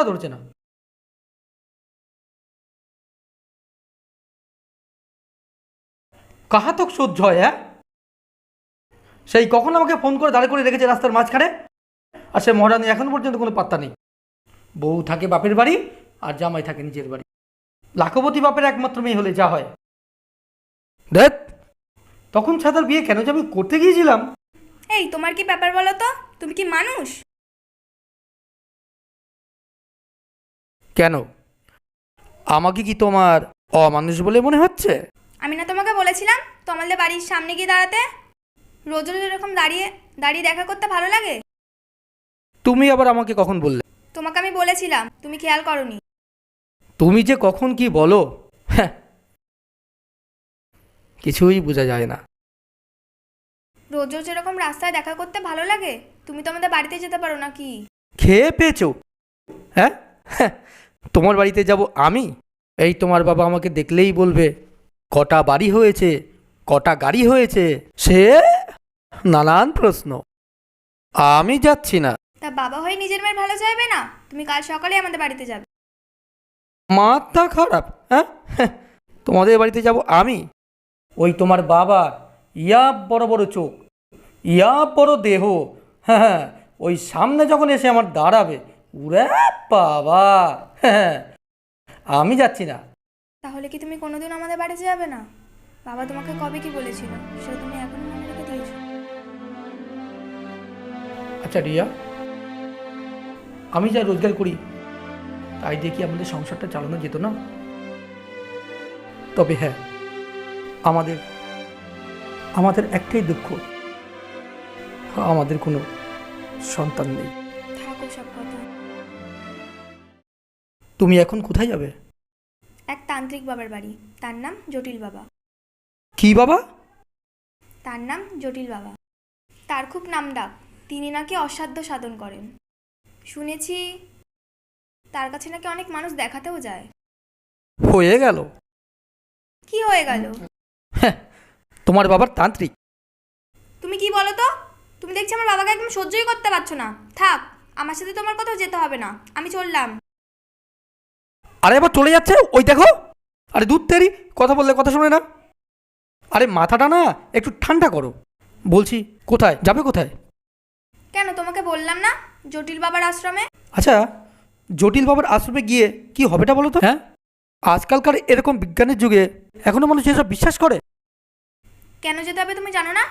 ধরছে না। কাহা তক সহ্য হয়? হ্যাঁ, সেই কখন আমাকে ফোন করে দাঁড় করে রেখেছে রাস্তার মাঝখানে, আর সে মহারানী এখনো পর্যন্ত কোনো পাত্তা নেই। বউ থাকে বাপের বাড়ি আর জামাই থাকে নিজের বাড়ি। লাখপতি বাপের একমাত্র মেয়ে হলে যা হয়। দেখ, তখন ছাতার বিয়ে কেন যে আমি করতে গিয়েছিলাম। এই তোমার কি ব্যাপার বলো তো? তুমি কি মানুষ? কেন, আমাকে কি তোমার অমানুষ বলে মনে হচ্ছে? আমি না তোমাকে বলেছিলাম তোমাদের বাড়ির সামনে গিয়ে দাঁড়াতে? রোজ রোজ এরকম দাঁড়িয়ে দাঁড়িয়ে দেখা করতে ভালো লাগে? তুমি আবার আমাকে কখন বললে? তোমাকে আমি বলেছিলাম, তুমি খেয়াল করনি। তুমি যে কখন কি বলো, হ্যাঁ, কিছুই বোঝা যায় না। রোজ রোজ এরকম রাস্তায় দেখা করতে ভালো লাগে? তুমি তো আমাদের বাড়িতে যেতে পারো নাকি? খেয়ে পেয়েছো? হ্যাঁ, হ্যাঁ, তোমার বাড়িতে যাব আমি? এই তোমার বাবা আমাকে দেখলেই বলবে কটা বাড়ি হয়েছে, কটা গাড়ি হয়েছে, সে নানান প্রশ্ন। আমি যাচ্ছি না। তা বাবা হয়ে নিজের মেয়ের ভালো চাইবে না? তুমি কাল সকালে আমাদের বাড়িতে যাবে। মাথা খারাপ? হ্যাঁ, হ্যাঁ, তোমাদের বাড়িতে যাব আমি? ওই তোমার বাবা ইয়া বড় বড় চোখ, ইয়া বড় দেহ, হ্যাঁ হ্যাঁ, ওই সামনে যখন এসে আমার দাঁড়াবে, উরে বাবা, হ্যাঁ, আমি যাচ্ছি না। তাহলে কি তুমি কোনোদিন আমাদের বাড়িতে যাবে না? বাবা তোমাকে কবে কি বলেছিল সেটা তুমি এখন মনে রেখে দিয়েছো। আচ্ছা রিয়া, আমি যা রোজগার করি তাই দিয়ে কি আমাদের সংসারটা চালানো যেত না? তবে হ্যাঁ, আমাদের আমাদের একটাই দুঃখ, আমাদের কোনো সন্তান নেই। থাকো সব কথা। তুমি এখন কোথায় যাবে? এক তান্ত্রিক বাবার বাড়ি, তার নাম জটিল বাবা। কি বাবা? তার নাম জটিল বাবা। তার খুব নামডাক, তিনি নাকি অসাধ্য সাধন করেন। শুনেছি তার কাছে নাকি অনেক মানুষ দেখাতেও যায়। হয়ে গেল? কি হয়ে গেল? হ্যাঁ, তোমার বাবার তান্ত্রিক? তুমি কি বলো তো? তুমি দেখছি আমার বাবাকে একদম সহ্যই করতে পারছো না। থাক, আমার সাথে তোমার কোথাও যেতে হবে না, আমি চললাম। আরে এবার চলে যাচ্ছে, ওই দেখো। আরে দূর তেরি, কথা বললে কথা শোনে না। আরে মাথাটা না একটু ঠান্ডা করো। বলছি কোথায় যাবে, কোথায়? কেন, তোমাকে বললাম না জটিল বাবার আশ্রমে। আচ্ছা, জটিল বাবার আশ্রমে গিয়ে কি হবেটা বলো তো? হ্যাঁ, আজকালকার এরকম বিজ্ঞানের যুগে এখনো মানুষ এসব বিশ্বাস করে? কেন যেতে হবে তুমি জানো না?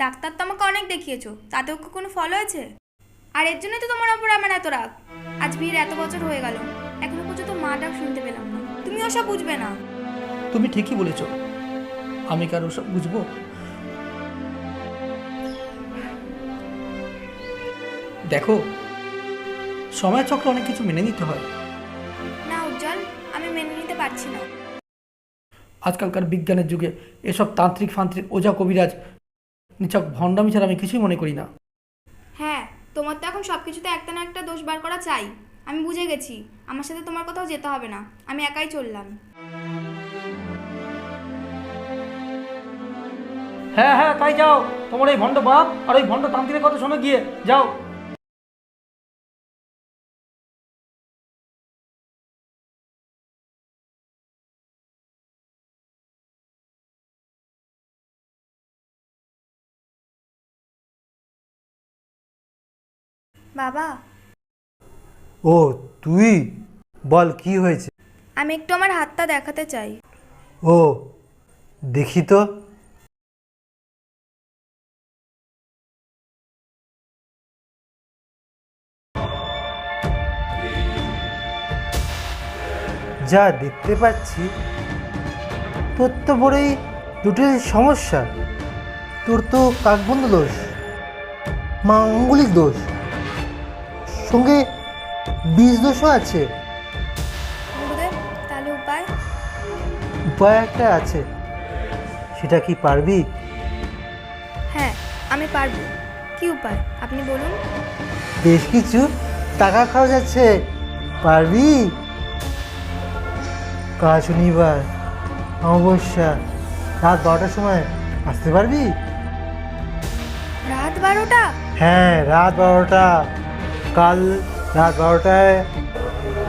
ডাক্তার তো আমাকে অনেক দেখিয়েছো, তাতেও কি কোনো ফল হয়েছে? আর এর জন্যই তো তোমার ওপর আমার এত রাগ। আজ বিয়ের এত বছর হয়ে গেল, এখনো পর্যন্ত মা ডাক শুনতে পেলাম না। তুমি ওসব বুঝবে না। তুমি ঠিকই বলেছ, আমি কারো সব বুঝবো? দেখো, সময় চক্রে অনেক কিছু মেনে নিতে হয়। না উজ্জ্বল, আমি মেনে নিতে পারছি না। আজকালকার বিজ্ঞানের যুগে এসব তান্ত্রিক ফান্ত্রিক ওঝা কবিরাজ নিছক ভণ্ডামি ছাড়া আমি কিছুই মনে করি না। হ্যাঁ, তোমার তো এখন সব কিছুতে একটা না একটা দোষ বার করা চাই। আমি বুঝে গেছি, আমার সাথে তোমার কোথাও যেতে হবে না, আমি একাই চললাম। হ্যাঁ হ্যাঁ, তাই যাও। তোমার এই ভণ্ড বাপ আর ওই ভণ্ড তান্ত্রিকের কথা শোনো গিয়ে, যাও। বাবা, ও তুই, বল কি হয়েছে? আমি একটু আমার হাতটা দেখাতে চাই। ও দেখি তো। যা দেখতে পাচ্ছি তোর তো বড়ই জটিল সমস্যা। তোর তো কাকবন্ধ দোষ, মাঙ্গলিক দোষ, সঙ্গে বীজ দোষও আছে। গুরুদেব, তাহলে উপায়? উপায় একটা আছে, সেটা কি পারবি? হ্যাঁ, আমি পারবো। কি উপায় আপনি বলুন। বেশ কিছু টাকা খরচ আছে, পারবি? কাল শনিবার অমাবস্যা রাত 12টার সময় আসতে পারবি? রাত 12টা? হ্যাঁ, রাত 12টা। কাল রাত 12টায়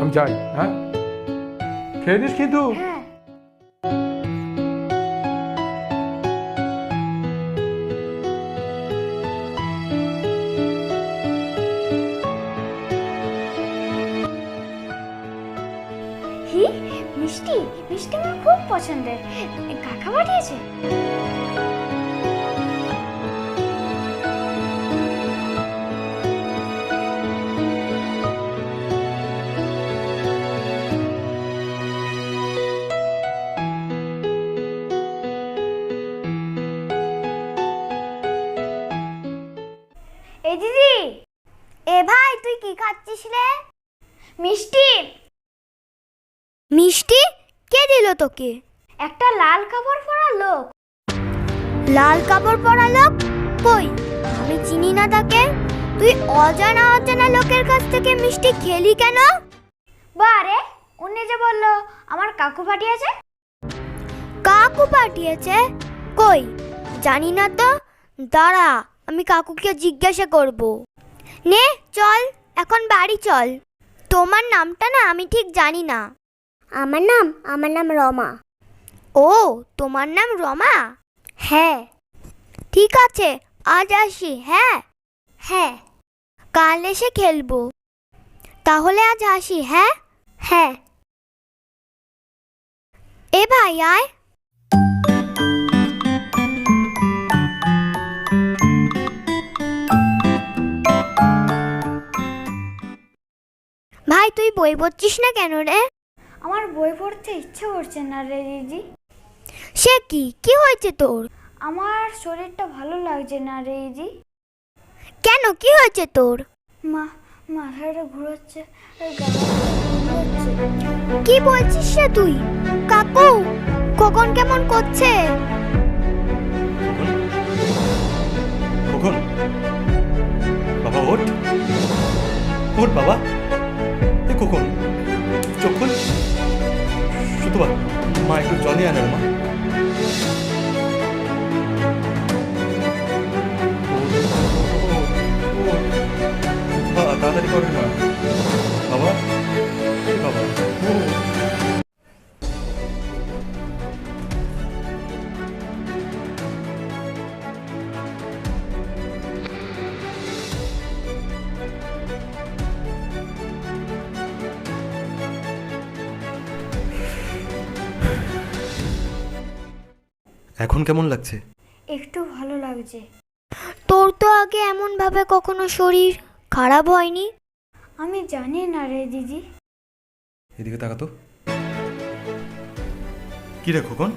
আমি যাই, হ্যাঁ? খেয়ে নিস কিন্তু। হ্যাঁ। হি, মিষ্টি মিষ্টি আমার খুব পছন্দের। কাকা পাঠিয়েছে? এই দিদি, এ ভাই তুই কি খাচ্ছিস রে? মিষ্টি। মিষ্টি কে দিল তোকে? একটা লাল কাপড় পরা লোক। লাল কাপড় পরা লোক? কই, আমি চিনি না তাকে। তুই অজানা অজানা লোকের কাছ থেকে মিষ্টি খেলি কেন? বারে, উনি যে বললো আমার কাকু পাঠিয়েছে। কাকু পাঠিয়েছে? কই, জানি না তো। দাঁড়া, আমি কাকুকে জিজ্ঞাসা করব। নে চল, এখন বাড়ি চল। তোমার নামটা না আমি ঠিক জানি না। আমার নাম রমা। ও, তোমার নাম রমা? হ্যাঁ। ঠিক আছে, আজ আসি। হ্যাঁ হ্যাঁ, কাল এসে খেলবো। তাহলে আজ আসি। হ্যাঁ হ্যাঁ। এ ভাই আয়। ভাই তুই বই পড়ছিস না কেন রে? আমার বই পড়তে ইচ্ছে করছে না রে দিদি। সে কি, কি হয়েছে তোর? আমার শরীরটা ভালো লাগছে না রে দিদি। কেন, কি হয়েছে তোর? মাথাটা ঘুরোচ্ছে। কি বলছিস রে তুই? কাকু, কখন কেমন করছে? খোকন, বাবা ওঠ, ওঠ বাবা। এ খোকন, চোখ খোল। শুধু মা একটু জলে আনে মা। তাড়াতাড়ি করবে মা। বাবা, বাবা। এখন কেমন লাগছে? একটু ভালো লাগছে। তোর তো আগে এমন ভাবে কখনো শরীর খারাপ হয়নি। আমি জানি না রে দিদি। এদিকে তাকাতো। কি রে খোকন,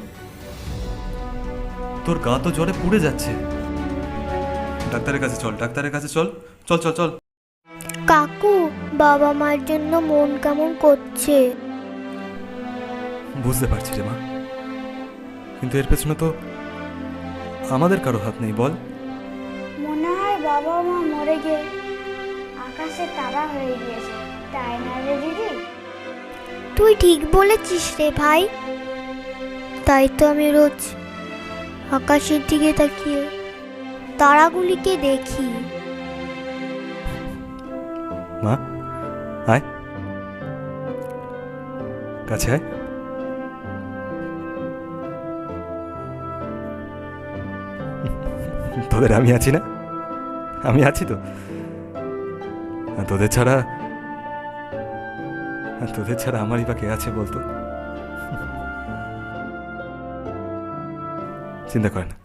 তোর গা তো জ্বরে পুড়ে যাচ্ছে। ডাক্তারের কাছে চল, ডাক্তারের কাছে চল। চল চল চল। কাকু, বাবা মার জন্য মন কেমন করছে। বুঝতে পারছি রে মা, কিন্তু এর পেছনে তো আমাদের কারো হাত নেই, বল। মনে হয় বাবা মা মরে গিয়ে আকাশে তারা হয়ে গিয়েছে, তাই না রে দিদি? তুই ঠিক বলেছিস রে ভাই। তাই তো আমি রোজ আকাশের দিকে তাকিয়ে তারাগুলিকে দেখি। মা আয়, কাছে আয়। তোদের আমি আছি না? আমি আছি তো। তোদের ছাড়া আমারই বা কে আছে বলতো? চিন্তা করে না।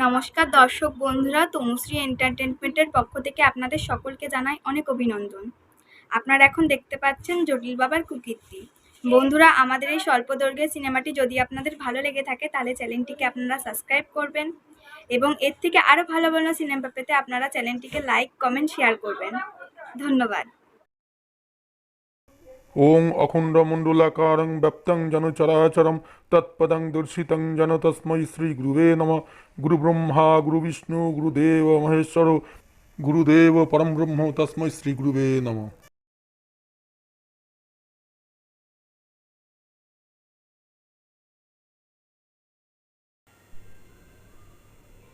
নমস্কার দর্শক বন্ধুরা, তনুশ্রী এন্টারটেনমেন্টের পক্ষ থেকে আপনাদের সকলকে জানাই অনেক অভিনন্দন। আপনারা এখন দেখতে পাচ্ছেন জটিল বাবার কুকীর্তি। বন্ধুরা, আমাদের এই স্বল্প দৈর্ঘ্যের সিনেমাটি যদি আপনাদের ভালো লেগে থাকে তাহলে চ্যানেলটিকে আপনারা সাবস্ক্রাইব করবেন এবং এর থেকে আরও ভালো ভালো সিনেমা পেতে আপনারা চ্যানেলটিকে লাইক, কমেন্ট, শেয়ার করবেন। ধন্যবাদ। ওং অখণ্ডমণ্ডলাকারং ব্যপ্তং যেন চরাচরম তৎপদং দর্শিতং যেন তস্मै শ্রী গুরুবে নমঃ। গুরু ব্রহ্মা গুরু বিষ্ণু গুরুদেব মহেশ্বর গুরুদেব পরম ব্রহ্ম তস্मै শ্রী গুরুবে নমঃ।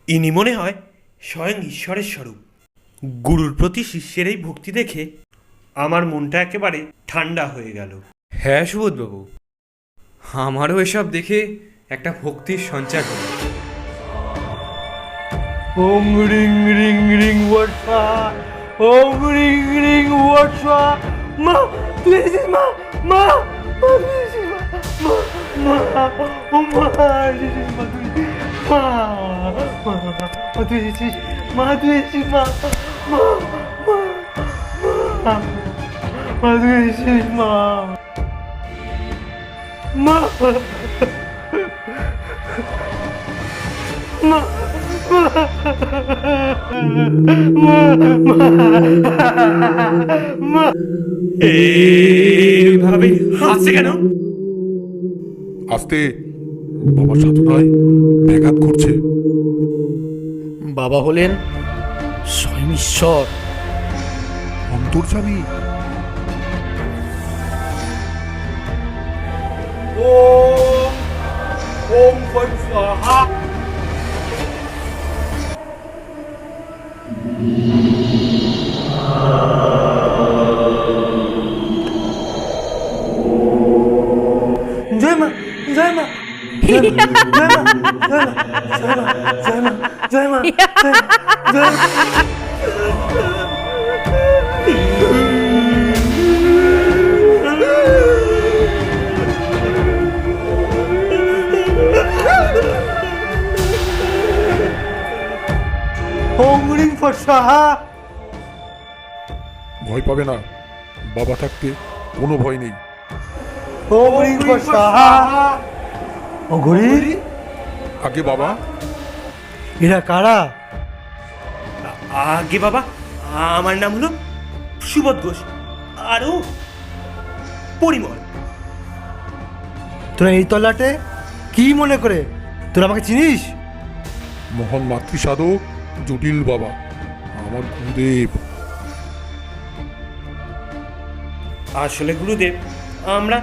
ইনি মনে হয় স্বয়ং ঈশ্বরের স্বরূপ। গুরুর প্রতি শিষ্যের এই ভক্তি দেখে আমার মনটা একেবারে ঠান্ডা হয়ে গেল। হ্যাঁ সুবোধবাবু, আমারও এসব দেখে একটা ভক্তির সঞ্চার হলো। ওম রিং রিং রিং বর্ষা, ওম রিং রিং বর্ষা। মা তুই এসেছিস? মা মা মা তুই এসেছিস? মা মা ও মা এসেছিস? মা তুই মা মা তুই এসেছিস? মা তুই এসেছিস? মা মা মা মা তুই এসেছিস? মা মা মা এইভাবে হাসছে কেন? আস্তে, বাবার সাধনায় ব্যাঘাত ঘটছে। বাবা হলেন স্বয়ং ঈশ্বর। অন্তর্যামী। ওম ফট স্বাহা। জয় মা, জয় মা, জয় মা, জয় মা, জয় মা, জয় মা, জয় মা, জয় মা। ওম রিং ফট স্বাহা। ভয় পাবে না, বাবা থাকতে কোনো ভয় নেই। ওম রিং ফট স্বাহা। অঘরি, আগে বাবা। এরা কারা? আগে বাবা, আমার নাম হলো সুবোধ ঘোষ, আরও পরিমল। তোরা এই তল্লাটে কি মনে করে? তোরা আমাকে চিনিস? মহান মাতৃসাধক জটিল বাবা, আমার গুরুদেব। আসলে গুরুদেব, আমরা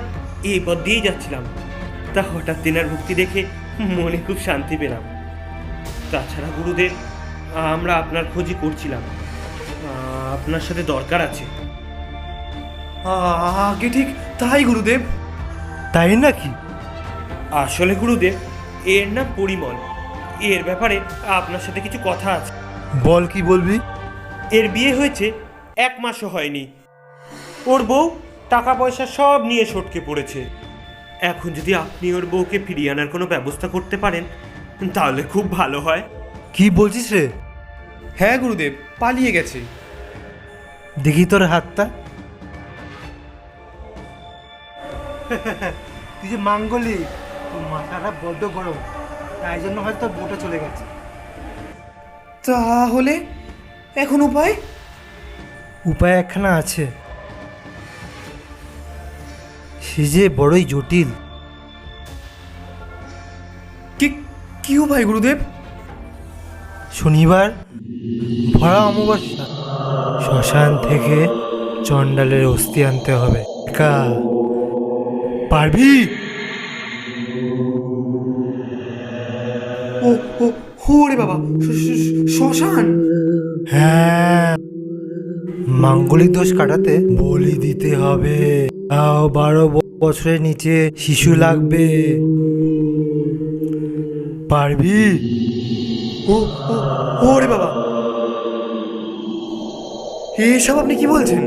এই পথ দিয়েই যাচ্ছিলাম, তা হঠাৎ তেনার ভক্তি দেখে মনে খুব শান্তি পেলাম। তাছাড়া গুরুদেব, আমরা আপনার খোঁজই করছিলাম, আপনার সাথে দরকার আছে। আগে ঠিক তাই গুরুদেব। তাই নাকি? আসলে গুরুদেব, এর নাম পরিমল। এর ব্যাপারে আপনার সাথে কিছু কথা আছে। বল, কি বলবি? এর বিয়ে হয়েছে 1 মাসও হয়নি। ওর বউ টাকা পয়সা সব নিয়ে সটকে পড়েছে। এখন যদি আপনি ওর বউকে ফিরিয়ে আনার কোনো ব্যবস্থা করতে পারেন তাহলে খুব ভালো হয়। কি বলছিস রে? হ্যাঁ গুরুদেব, পালিয়ে গেছে। দেখি তোর হাতটা। তুই যে মাঙ্গলিক, তোর মাথাটা বড্ড গরম, তাই জন্য হয়তো তোর বউটা চলে গেছে। তাহলে এখন উপায়? উপায় একখানা আছে, সে যে বড়ই জটিল। কি কি উপায় গুরুদেব? শনিবার ভরা অমাবস্যা শ্মশান থেকে চণ্ডালের অস্থি আনতে হবে। একা পারবি? ও ও ওরে বাবা, শ্মশান? হ্যাঁ, মাঙ্গলিক দোষ কাটাতে বলি দিতে হবে। তাও 12 বছরের নিচে শিশু লাগবে। পারবি? ও ও ওরে বাবা, এসব আপনি কি বলছেন?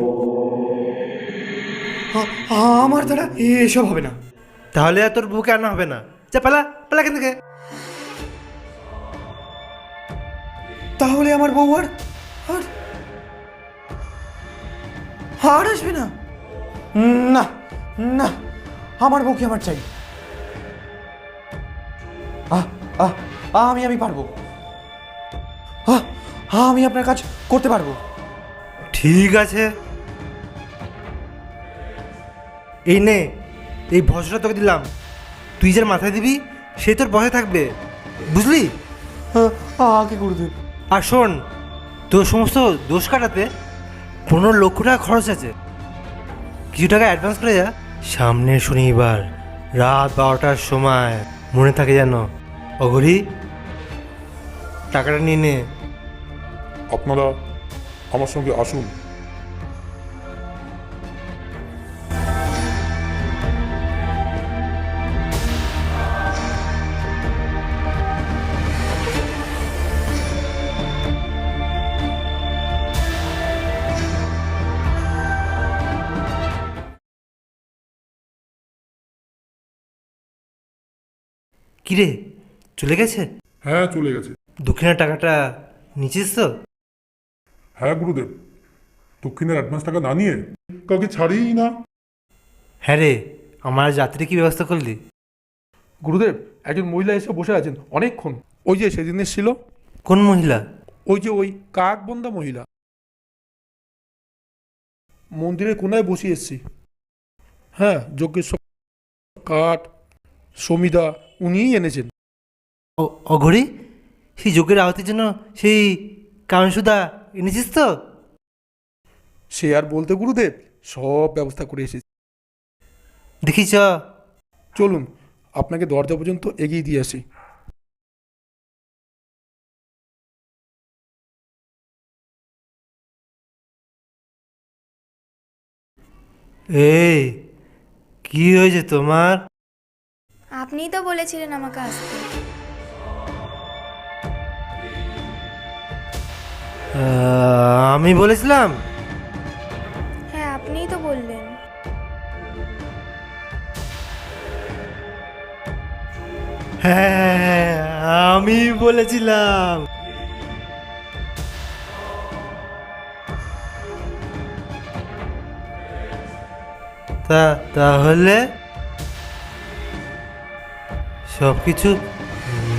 আমার দ্বারা এসব হবে না। তাহলে আর তোর বুকে আনা হবে না। যা পালা, পালা কেন থেকে। তাহলে আমার বউ আর আর আর আসবে না? না না, আমার বউকে আমার চাই। আমি পারবো। আমি আপনার কাজ করতে পারবো। ঠিক আছে, এই নে, এই ভরসাটা তোকে দিলাম। তুই যার মাথায় দিবি সে তোর বসে থাকবে, বুঝলি? আগে গুরুদেব। আর শোন, তোর সমস্ত দোষ কাটাতে 15 লক্ষ টাকা খরচ আছে। কিছু টাকা অ্যাডভান্স করে যা। সামনের শনিবার রাত 12টার সময়, মনে থাকে যেন। অঘরি, টাকাটা নিয়ে নে। আপনারা আমার সঙ্গে আসুন। কিরে, চলে গেছে? হ্যাঁ, চলে গেছে। দক্ষিণার টাকাটা নিচিস তো? হ্যাঁ গুরুদেব, দক্ষিণের অ্যাডভান্স টাকা না নিয়ে কাউকে ছাড়িই না। হ্যাঁ রে, আমার যাত্রী কি ব্যবস্থা করলি? গুরুদেব, একজন মহিলা এসে বসে আছেন অনেকক্ষণ। ওই যে সেদিন এসেছিল, কোন মহিলা? ওই যে ওই কাক বন্ধা মহিলা, মন্দিরের কোনায় বসিয়ে এসছি। হ্যাঁ, যজ্ঞের সব কাঠ সমিদা উনিই এনেছেন। অঘরি, সেই যোগের আহতির জন্য সেই কামসুদা এনেছিস তো? সে আর বলতে গুরুদেব, সব ব্যবস্থা করে এসেছি। দেখি চ। চলুন, আপনাকে দরজা পর্যন্ত এগিয়ে দিয়ে আসি। এই, কি হয়েছে তোমার? আপনিই তো বলেছিলেন আমাকে আসতে। আমি বলেছিলাম? হ্যাঁ, আপনিই তো বললেন। হ্যাঁ, আমি বলেছিলাম। তাহলে সব কিছু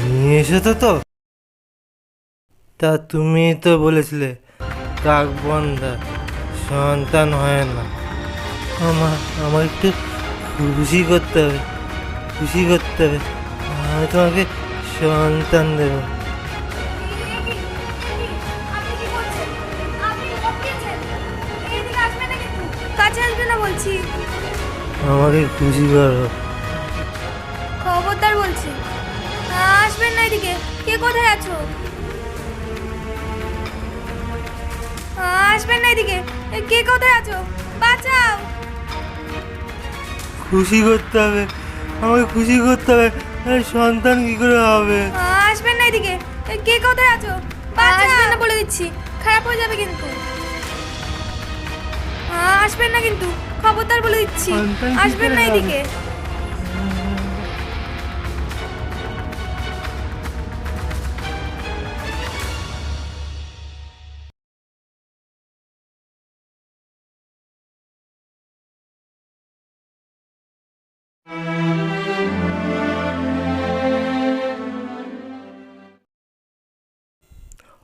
নিয়ে এসেছো তো? তা তুমি তো বলেছিলে কাক বন্ধা সন্তান হয় না। আমার একটু খুশি করতে হবে, খুশি করতে হবে। আমি তোমাকে সন্তান দেব। আপনি কি করছেন? আপনি কি বকিয়েছেন? এইদিকে আসবেন না কিন্তু। কাছে আসবে না বলছি। আমাকে খুশি করো। খবরদার বলছি, আসবেন না এদিকে। কে কোথায় আছো? আসবেন না এদিকে। কে কোথায় আছো? বাঁচাও। খুশি করতে হবে, আমাকে খুশি করতে হবে। সন্তান কি করে হবে? আসবেন না এদিকে। কে কোথায় আছো? আসবেন না বলে দিচ্ছি, খারাপ হয়ে যাবে কিন্তু। আসবেন না কিন্তু, খবরদার বলে দিচ্ছি। সন্তান কি আসবেন করে না হবে? এদিকে।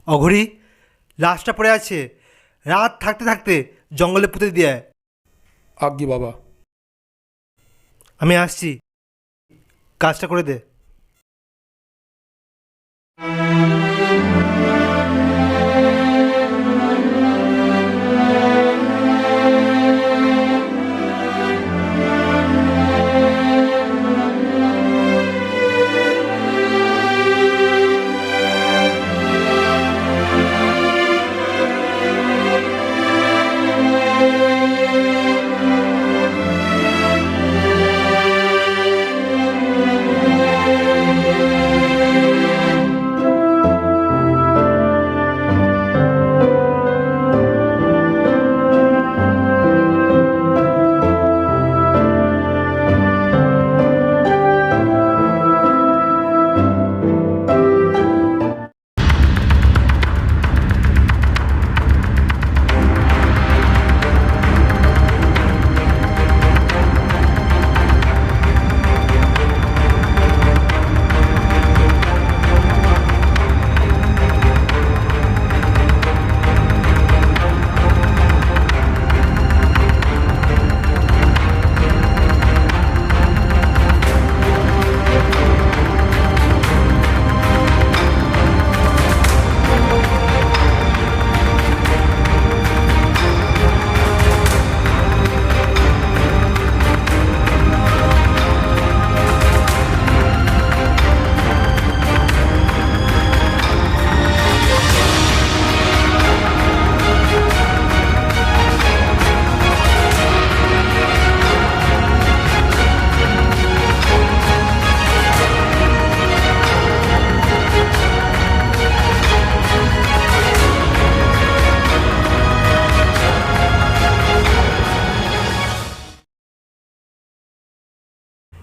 অঘরি, লাশটা পড়ে আছে। রাত থাকতে থাকতে জঙ্গলে পুঁতে দিয়ে। আজ্ঞে বাবা। আমি আসছি, কাজটা করে দে।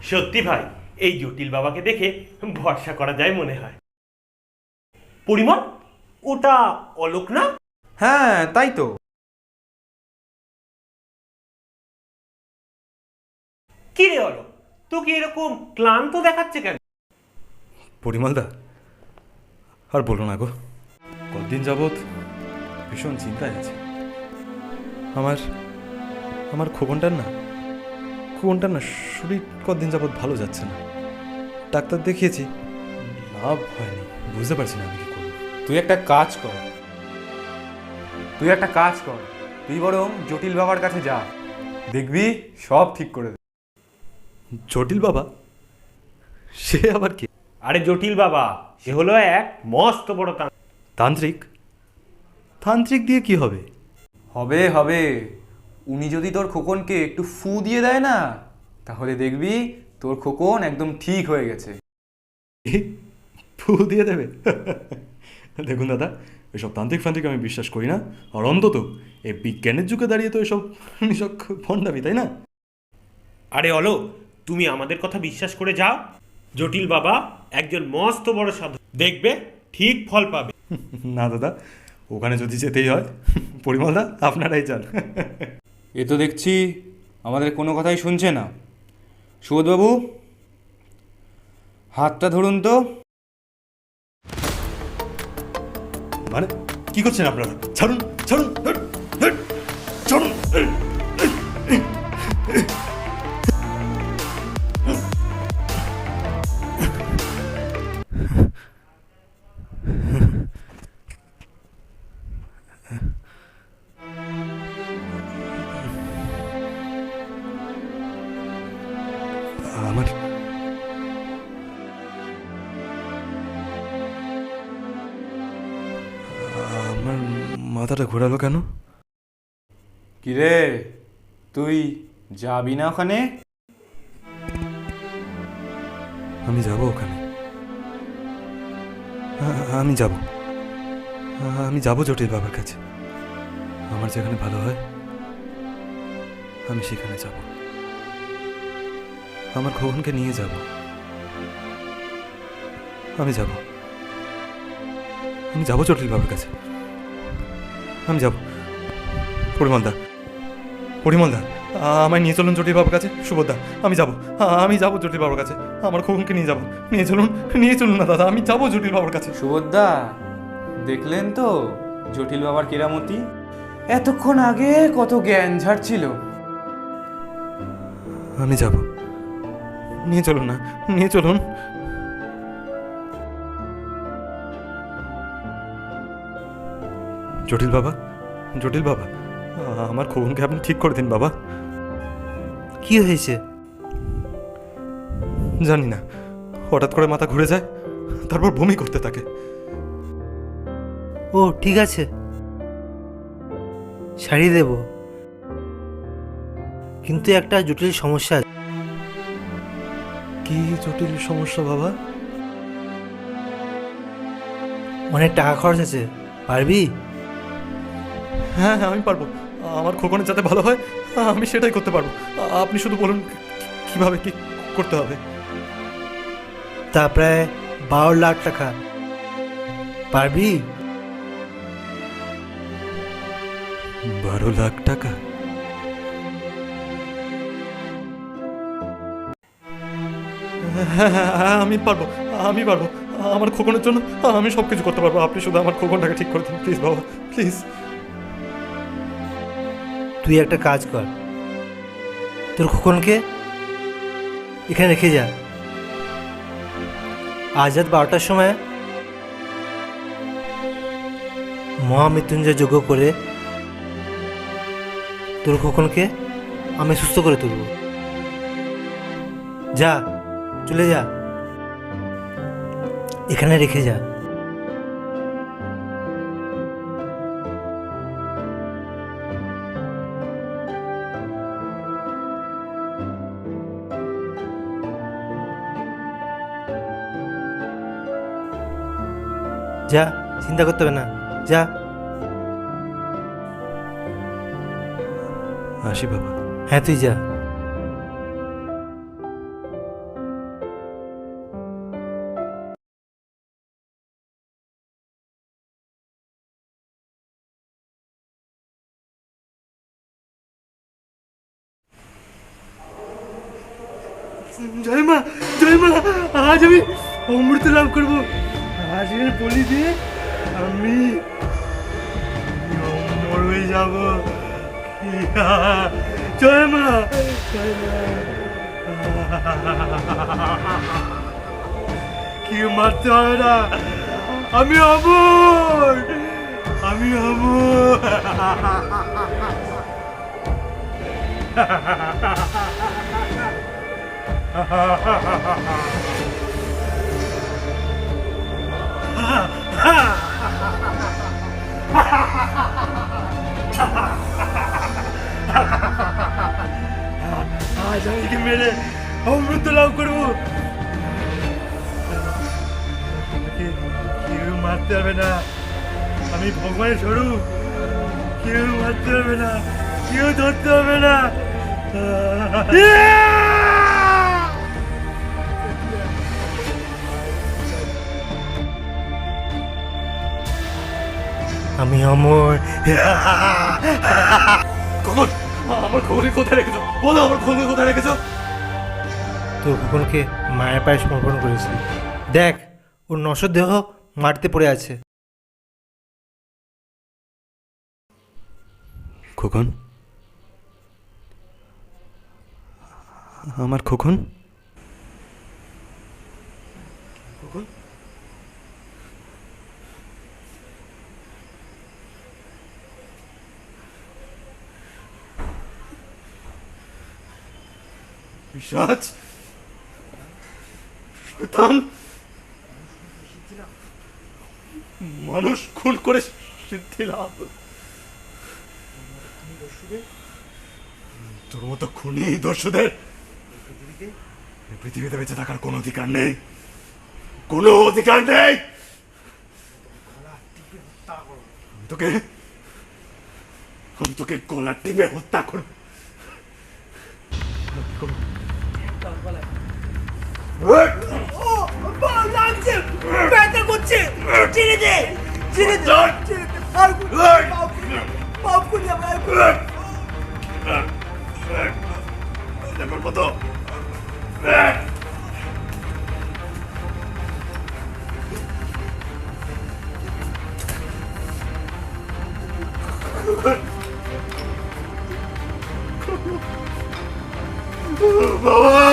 সত্যি ভাই, এই জটিল বাবাকে দেখে ভরসা করা যায় মনে হয়। পরিমল, ওটা অলোক না? হ্যাঁ, তাই তো। কি রে অলোক, তোকে এরকম ক্লান্ত দেখাচ্ছে কেন? পরিমলদা, আর বলো না গো, কতদিন যাবৎ ভীষণ চিন্তায় আছে। আমার আমার খোকনটার না শরীর কতদিন যাবৎ ভালো যাচ্ছে না। ডাক্তার দেখিয়েছি, লাভ হয়নি। বুঝতে পারছি না আমি কি করবো। তুই একটা কাজ কর, তুই বরং জটিল বাবার কাছে যা, দেখবি সব ঠিক করে দেবে। জটিল বাবা? সে আবার কি? আরে জটিল বাবা, সে হলো এক মস্ত বড় তান্ত্রিক? তান্ত্রিক দিয়ে কি হবে? হবে হবে, উনি যদি তোর খোকনকে একটু ফু দিয়ে দেয় না, তাহলে দেখবি তোর খোকন একদম ঠিক হয়ে গেছে। ফু দিয়ে দেবে? দেখুন দাদা, এসব তান্ত্রিক ফান্ত্রিক আমি বিশ্বাস করি না। আর অন্তত এই বিজ্ঞানের যুগে দাঁড়িয়ে তো এসব ভণ্ডামি, তাই না? আরে অলোক, তুমি আমাদের কথা বিশ্বাস করে যাও। জটিল বাবা একজন মস্ত বড় সাধু, দেখবে ঠিক ফল পাবে। না দাদা, ওখানে যদি যেতেই হয়, পরিমলদা আপনারাই যান। এ তো দেখছি আমাদের কোনো কথাই শুনছে না। সুবোধবাবু, হাতটা ধরুন তো। মানে কি করছেন আপনারা? ছাড়ুন, ছাড়ুন, ছাড়ুন। আমার আমার মাথাটা ঘোরালো কেন? কিরে, তুই যাবি না ওখানে? আমি যাব ওখানে, আমি যাব, আমি যাব জটিল বাবার কাছে। আমার যেখানে ভালো হয় আমি সেখানে যাব। আমার খোকনকে নিয়ে যাব, আমি যাব, আমি যাব জটিল বাবার কাছে, আমি যাব। পরিমলদা, পরিমলদা, আমায় নিয়ে চলুন জটিল বাবার কাছে। সুবোধদা, আমি যাব, আমি যাব জটিল বাবার কাছে। আমার খোকনকে নিয়ে যাব, নিয়ে চলুন না দাদা, আমি যাব জটিল বাবার কাছে। সুবোধদা, দেখলেন তো জটিল বাবার কেরামতি? এতক্ষণ আগে কত জ্ঞান ঝাড়ছিল। আমি যাব, নিয়ে চলুন না, নিয়ে চলুন। জটিল বাবা, জটিল বাবা, আমার খোকনকে আপনি ঠিক করে দিন বাবা। কি হয়েছে? জানি না, হঠাৎ করে মাথা ঘুরে যায়, তারপর বমি করতে থাকে। ও ঠিক আছে, সারিয়ে দেব, কিন্তু একটা জটিল সমস্যা আছে। কি জটিল সমস্যা বাবা? অনেক টাকা খরচ আছে, পারবি? হ্যাঁ হ্যাঁ, আমি পারবো। আমার খোকনের যাতে ভালো হয় আমি সেটাই করতে পারবো। আপনি শুধু বলুন কিভাবে কি করতে হবে। তা প্রায় 12 লাখ টাকা, পারবি? 12 লাখ টাকা? হ্যাঁ, আমি পারবো, আমি পারবো। আমার খোকনের জন্য আমি সব কিছু করতে পারবো। আপনি শুধু আমার খোকনটাকে ঠিক করে দিন প্লিজ বাবা, প্লিজ। তুই একটা কাজ কর, তোর খোকনকে এখানে রেখে যা। আজ রাত 12টার সময় মহামৃত্যুঞ্জয় যজ্ঞ করে তোর খোকনকে আমি সুস্থ করে তুলব। যা, চলে যা, এখানে রেখে যা। যা, চিন্তা করতে হবে না, যা। আসি বাবা। হ্যাঁ তুই যা। জয় মা, জয় মা, আজ আমি অমৃত লাভ করবো। আজকের বলি দিয়ে আমি অমর হয়ে যাব। জয় মা, জয় মা। কি মারতে হবে না, আমি অমর, আমি অমর। আজ আমি মেরে অমৃত লাভ করবো। কেউ মারতে হবে না, আমি ভগবানের স্বরূপ। কেউ মারতে হবে না, কেউ ধরতে হবে না। আমি অমর। কখন আমার খোকনকে কোথায় রেখেছো? বলো আমার খোকনকে কোথায় রেখেছো? তোর খোকনকে মায়ের পায়ে সমর্পণ করেছি। দেখ, ওর নশ্বর দেহ মাটিতে পড়ে আছে। খোকন, আমার খোকন, খোকন, পিশাচ, শয়তান, মানুষ খুন করে সিদ্ধি লাভ। তোর মতো খুনি দস্যুদের পৃথিবীতে বেঁচে থাকার কোনো অধিকার নেই, কোনো অধিকার নেই। আমি তোকে গলা টিপে হত্যা করব। মতো বাবা